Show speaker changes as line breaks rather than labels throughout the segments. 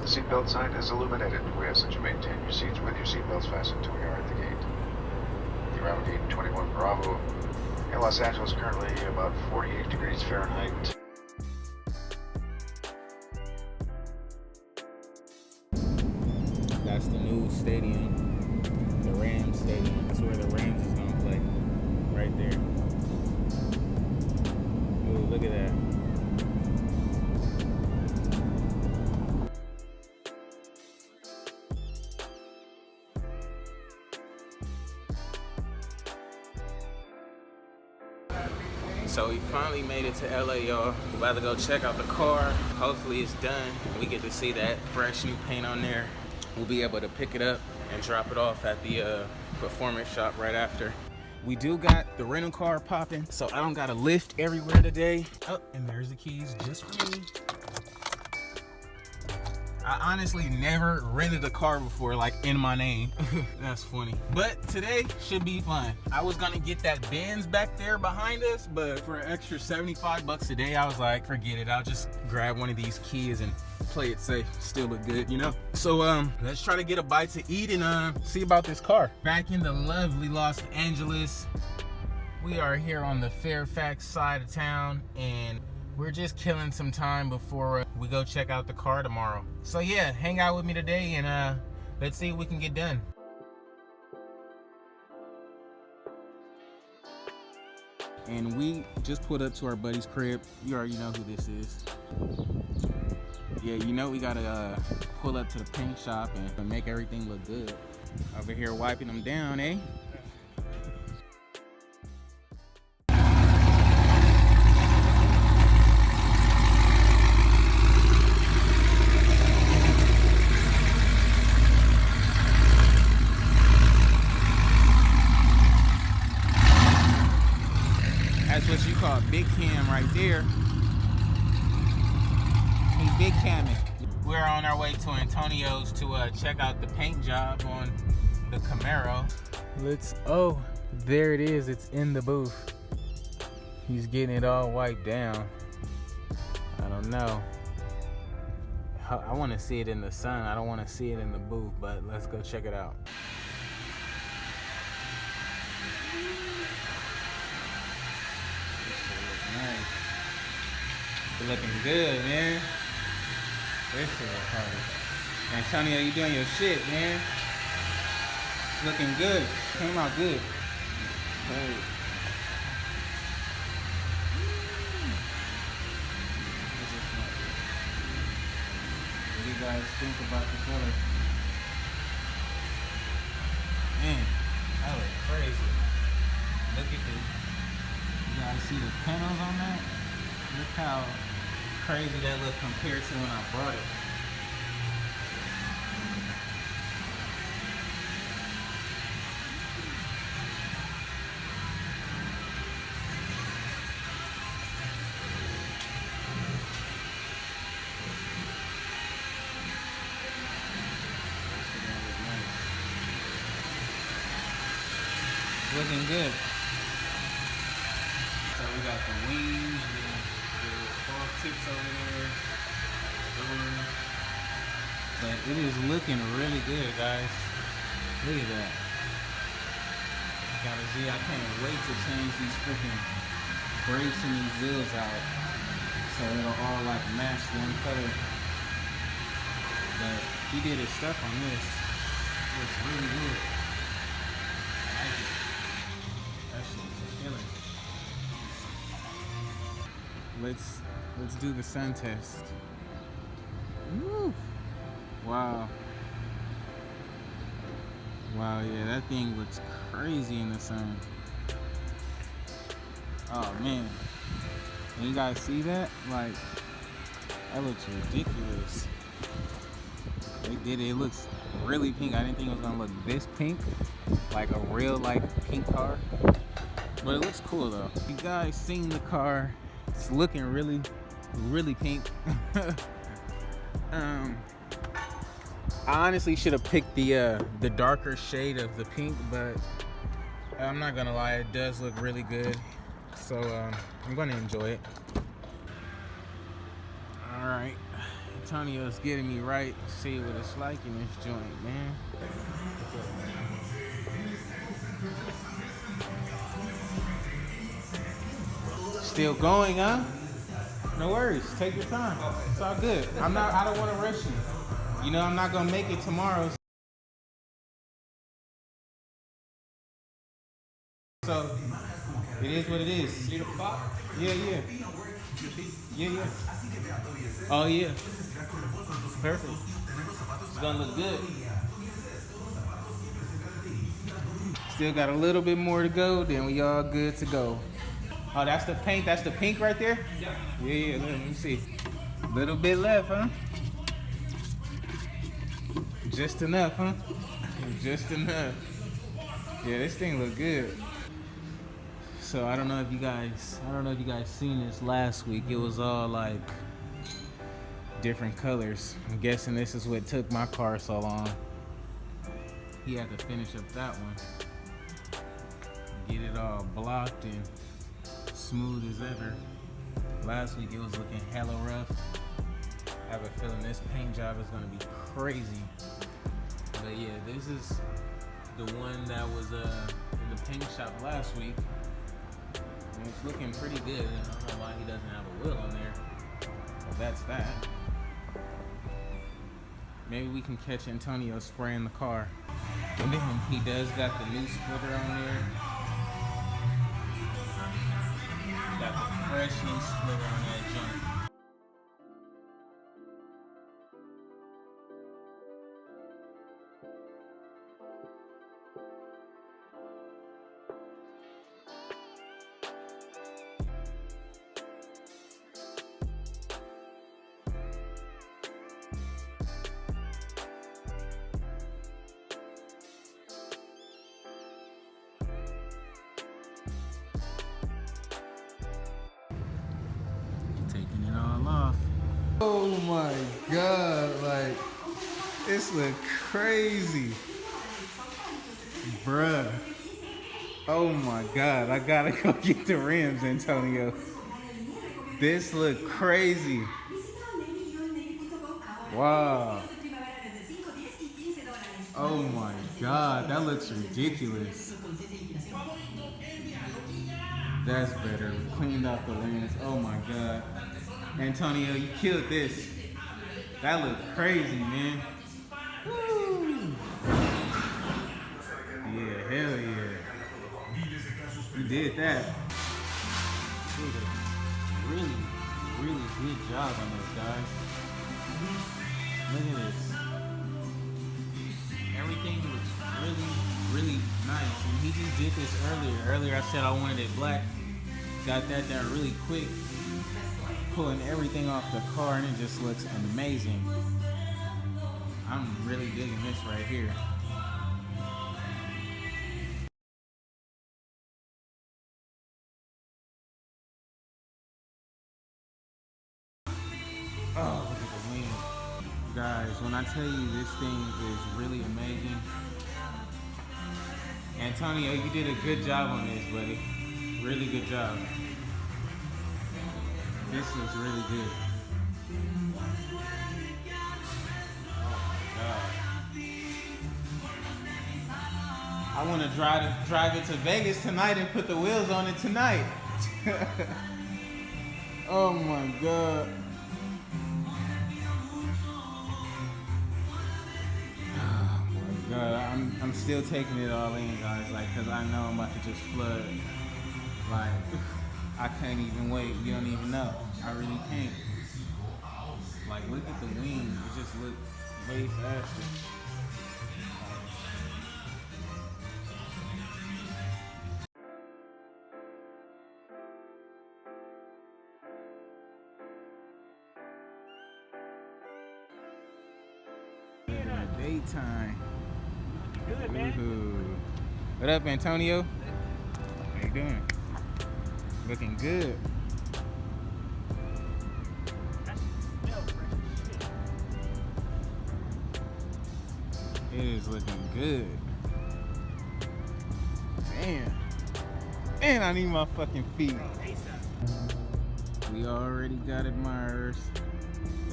The seatbelt sign is illuminated. We ask that you maintain your seats with your seatbelts fastened until we are at the gate. The arrival gate 21 Bravo. In Los Angeles, currently about 48 degrees Fahrenheit.
That's the new stadium, the Rams stadium. That's where the Rams is gonna play, right there. Ooh, look at that. So we finally made it to LA, y'all. We're about to go check out the car. Hopefully it's done. We get to see that fresh new paint on there. We'll be able to pick it up and drop it off at the performance shop right after. We do got the rental car popping, so I don't gotta lift everywhere today. Oh, and there's the keys just for me. I honestly never rented a car before, like in my name. That's funny. But today should be fun. I was gonna get that Benz back there behind us, but for an extra 75 bucks a day, I was like, forget it. I'll just grab one of these keys and play it safe. Still look good, you know? So let's try to get a bite to eat and see about this car. Back in the lovely Los Angeles. We are here on the Fairfax side of town, and we're just killing some time before we go check out the car tomorrow. So yeah, hang out with me today and let's see what we can get done. And we just pulled up to our buddy's crib. You already know who this is. Yeah, you know we gotta pull up to the paint shop and make everything look good. Over here wiping them down, eh? That's what you call Big Cam right there. He's Big Camming. We're on our way to Antonio's to check out the paint job on the Camaro. Oh, there it is. It's in the booth. He's getting it all wiped down. I don't know. I want to see it in the sun. I don't want to see it in the booth, but let's go check it out. Nice. You're looking good, man. This shit is hard. Antonio, you doing your shit, man. Looking good. Came out good. Hey. What do you guys think about the color? Man, that looks crazy. Look at this. You guys see the panels on that? Look how crazy that look compared to when I bought it. Looking good. So we got the wings, the fall tips over there. But it is looking really good, guys. Look at that. Gotta see, I can't wait to change these freaking brakes and these wheels out so it'll all like match one color. But he did his stuff on this. Looks really good. I like it. That shit's killing. Let's do the sun test. Woo. Wow. Wow, yeah, that thing looks crazy in the sun. Oh man. And you guys see that? Like, that looks ridiculous. They did it. It looks really pink. I didn't think it was gonna look this pink. Like a real like pink car. But it looks cool though. You guys seen the car. It's looking really, really pink. I honestly should have picked the darker shade of the pink, but I'm not gonna lie, it does look really good. So I'm gonna enjoy it. All right, Antonio's getting me right. See what it's like in this joint, man. Still going, huh? No worries. Take your time. It's all good. I don't want to rush you. You know, I'm not gonna make it tomorrow. So it is what it is. Yeah, yeah. Yeah, yeah. Oh yeah. Perfect. It's gonna look good. Still got a little bit more to go, then we all good to go. Oh, that's the paint. That's the pink right there? Yeah, yeah. Let me see. Little bit left, huh? Just enough, huh? Just enough. Yeah, this thing look good. So I don't know if you guys seen this last week. It was all like different colors. I'm guessing this is what took my car so long. He had to finish up that one. Get it all blocked and smooth as ever. Last week it was looking hella rough. I have a feeling this paint job is gonna be crazy. But yeah, this is the one that was in the paint shop last week. And it's looking pretty good. I don't know why he doesn't have a wheel on there. But that's that. Maybe we can catch Antonio spraying the car. And then he does got the new splitter on there. Got the fresh new splitter on that junk. Taking it all off. Oh my God, like, this look crazy. Bruh. Oh my God, I gotta go get the rims, Antonio. This look crazy. Wow. Oh my God, that looks ridiculous. That's better. We cleaned out the rims. Oh my God. Antonio, you killed this. That looked crazy, man. Woo. Yeah, hell yeah. You did that. You did a really, really good job on this, guys. Look at this. Everything looks really, really nice. And he just did this earlier. Earlier I said I wanted it black. Got that done really quick. Pulling everything off the car and it just looks amazing. I'm really digging this right here. Oh, look at the wing. Guys, when I tell you this thing is really amazing. Antonio, you did a good job on this, buddy. Really good job. This looks really good. Oh my God. I want to drive it to Vegas tonight and put the wheels on it tonight. Oh my God. Oh my God. I'm still taking it all in, guys. Like, cause I know I'm about to just flood. Like, I can't even wait. You don't even know. I really can't. Like, look at the wing. It just looked way faster. Daytime.
Good, man.
Ooh. What up, Antonio? How you doing? Looking good.
That shit smells fresh as shit.
It is looking good. Damn. And I need my fucking feet. We already got admirers.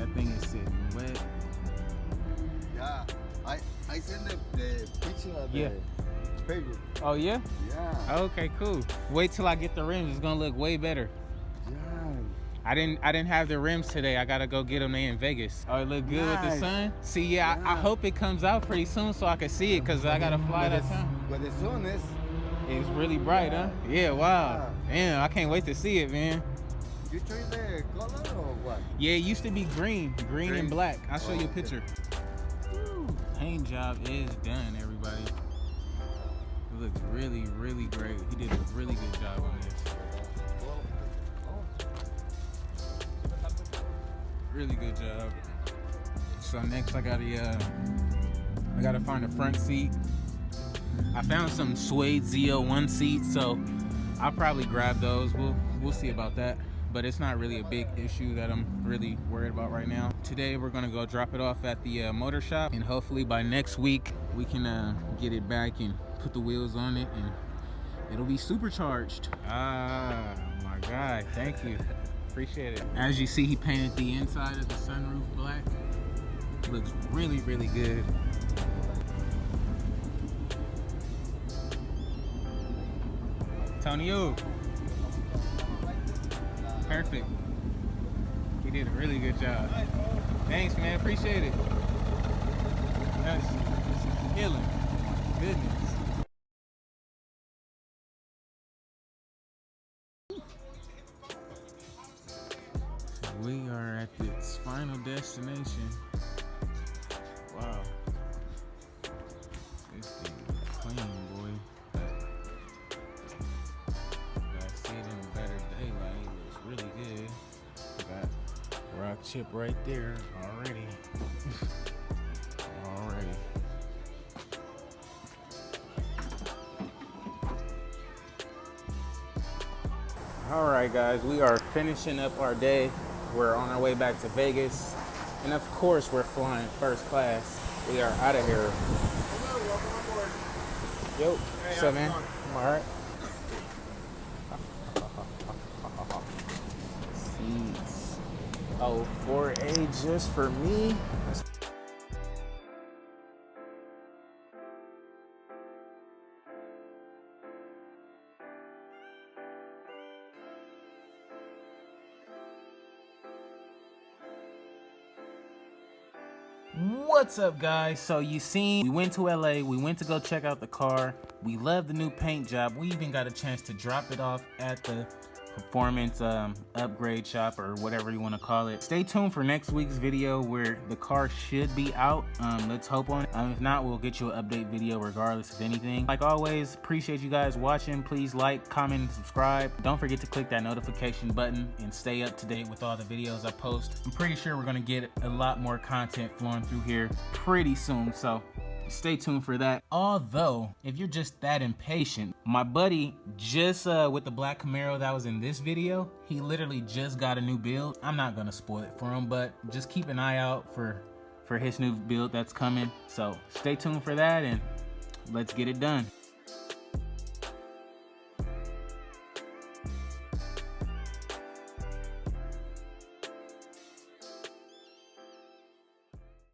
That thing is sitting wet.
Yeah, I sent the picture of
Yeah.
the Facebook.
Oh yeah?
Yeah.
Okay, cool. Wait till I get the rims. It's gonna look way better.
Yeah.
I didn't have the rims today. I gotta go get them. They in Vegas. Oh, it look good with the
Nice.
sun. See, yeah, I
Yeah.
hope it comes out pretty soon so I can see it, cause I gotta fly that time.
But the sun is.
It's really bright, huh? Yeah, wow. Damn, I can't wait to see it, man.
You change the color or what?
Yeah, it used to be green and
Green.
black. I'll show you a
Oh, okay.
picture. Woo. Paint job is done, everybody. It looks really, really great. He did a really good job on this. Really good job. So next I gotta find a front seat. I found some suede ZO1 seats, so I'll probably grab those. We'll see about that. But it's not really a big issue that I'm really worried about right now. Today we're gonna go drop it off at the motor shop, and hopefully by next week we can get it back and put the wheels on it, and it'll be supercharged. Ah, my God, thank you. Appreciate it. As you see, he painted the inside of the sunroof black. Looks really, really good. Tonyo. Perfect. He did a really good job. Thanks, man. Appreciate it. That's killing. My goodness. We are at its final destination. Wow. This thing is clean, boy. I see it in better daylight. It looks really good. Got rock chip right there already. Already. All right, guys, we are finishing up our day. We're on our way back to Vegas. And of course, we're flying first class. We are out of here.
Hello, welcome aboard.
Yo,
Hey,
what's
how's
up,
it
man?
going?
I'm all right. Seats. Oh, 4A just for me. What's up, guys? So you seen, we went to LA, we went to go check out the car. We love the new paint job. We even got a chance to drop it off at the performance upgrade shop, or whatever you want to call it. Stay tuned for next week's video where the car should be out. Let's hope on it. If not, we'll get you an update video regardless of anything. Like always, appreciate you guys watching. Please like, comment, and subscribe. Don't forget to click that notification button and stay up to date with all the videos I post. I'm pretty sure we're gonna get a lot more content flowing through here pretty soon, so stay tuned for that. Although, if you're just that impatient, my buddy just with the black Camaro that was in this video, he literally just got a new build. I'm not gonna spoil it for him, but just keep an eye out for his new build that's coming. So stay tuned for that, and let's get it done.